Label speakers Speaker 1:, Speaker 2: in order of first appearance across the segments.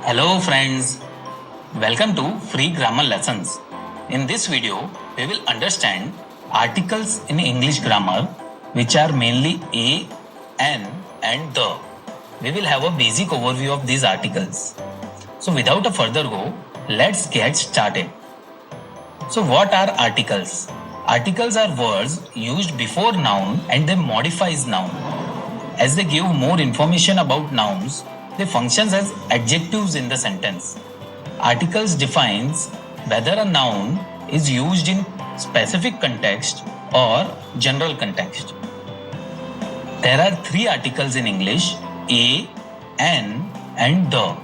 Speaker 1: Hello friends, welcome to Free Grammar Lessons. In this video, we will understand articles in English grammar which are mainly a, an and the. We will have a basic overview of these articles. So without a further go, let's get started. So what are articles? Articles are words used before noun and they modifies noun. As they give more information about nouns, they function as adjectives in the sentence. Articles defines whether a noun is used in specific context or general context. There are three articles in English: a, an, and the.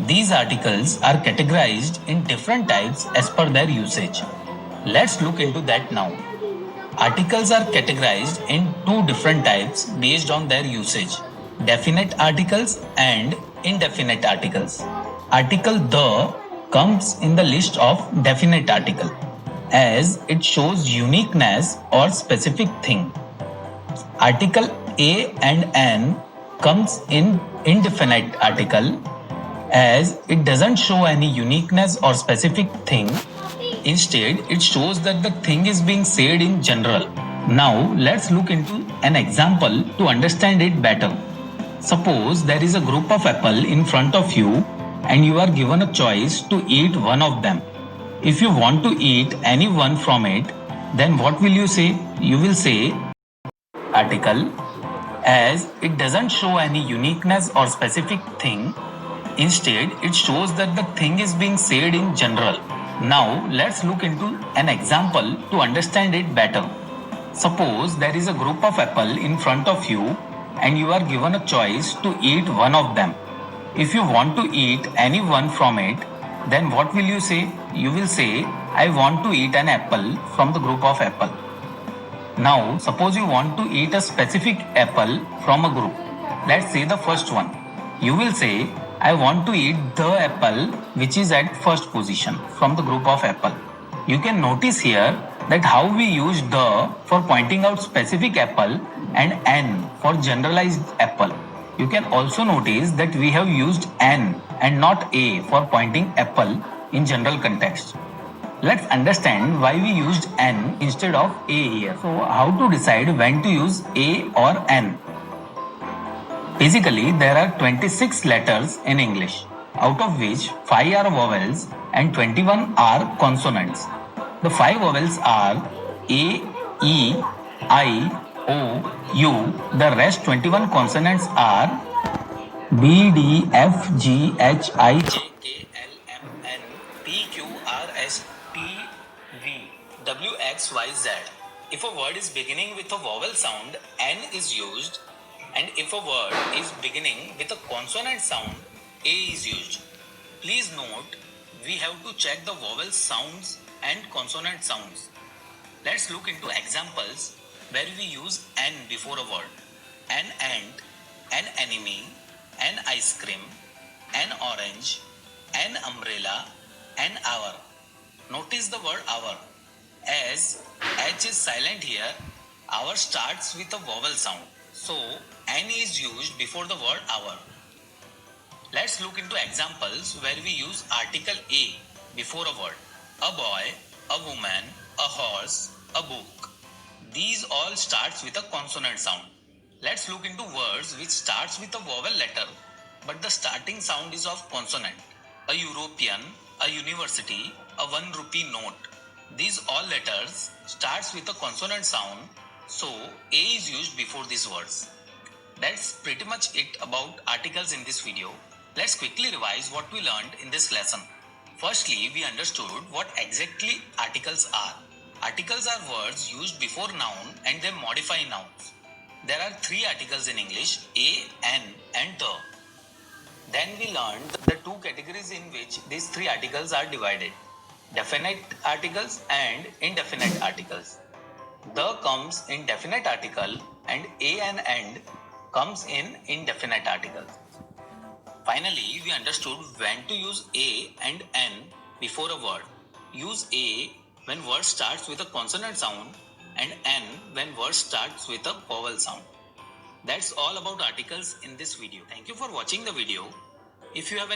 Speaker 1: These articles are categorized in different types as per their usage. Let's look into that now. Articles are categorized in two different types based on their usage: definite articles and indefinite articles. Article the comes in the list of definite article as it shows uniqueness or specific thing. Article a and an comes in indefinite article as it doesn't show any uniqueness or specific thing. Instead, it shows that the thing is being said in general. Now, let's look into an example to understand it better. Suppose there is a group of apple in front of you and you are given a choice to eat one of them. If you want to eat any one from it, then what will you say? You will say article as it doesn't show any uniqueness or specific thing. Instead, it shows that the thing is being said in general. Now, let's look into an example to understand it better. Suppose there is a group of apple in front of you and you are given a choice to eat one of them. If you want to eat any one from it, then what will you say? You will say, I want to eat an apple from the group of apple. Now, suppose you want to eat a specific apple from a group. Let's say the first one. You will say, I want to eat the apple which is at first position from the group of apple. You can notice here that how we use the for pointing out specific apple and an for generalized apple. You can also notice that we have used an and not a for pointing apple in general context. Let's understand why we used an instead of a here. So how to decide when to use a or an? Basically, there are 26 letters in English, out of which 5 are vowels and 21 are consonants. The 5 vowels are A, E, I, O, U. The rest 21 consonants are B, D, F, G, H, I, J, K, L, M, N, P, Q, R, S, T, V, W, X, Y, Z. If a word is beginning with a vowel sound, N is used. And if a word is beginning with a consonant sound, A is used. Please note, we have to check the vowel sounds and consonant sounds. Let's look into examples where we use N before a word. An ant, an enemy, an ice cream, an orange, an umbrella, an hour. Notice the word hour. As H is silent here, hour starts with a vowel sound. So, N is used before the word hour. Let's look into examples where we use article A before a word. A boy, a woman, a horse, a book. These all starts with a consonant sound. Let's look into words which starts with a vowel letter but the starting sound is of consonant. A European, a university, a 1 rupee note. These all letters starts with a consonant sound. So, A is used before these words. That's pretty much it about articles in this video. Let's quickly revise what we learned in this lesson. Firstly, we understood what exactly articles are. Articles are words used before noun and they modify nouns. There are three articles in English: a, an, and the. Then we learned the two categories in which these three articles are divided: definite articles and indefinite articles. The comes in definite article and a and and comes in indefinite articles. Finally, we understood when to use a and an before a word. Use a when word starts with a consonant sound and n when word starts with a vowel sound. That's all about articles in this video. Thank you for watching the video. If you have any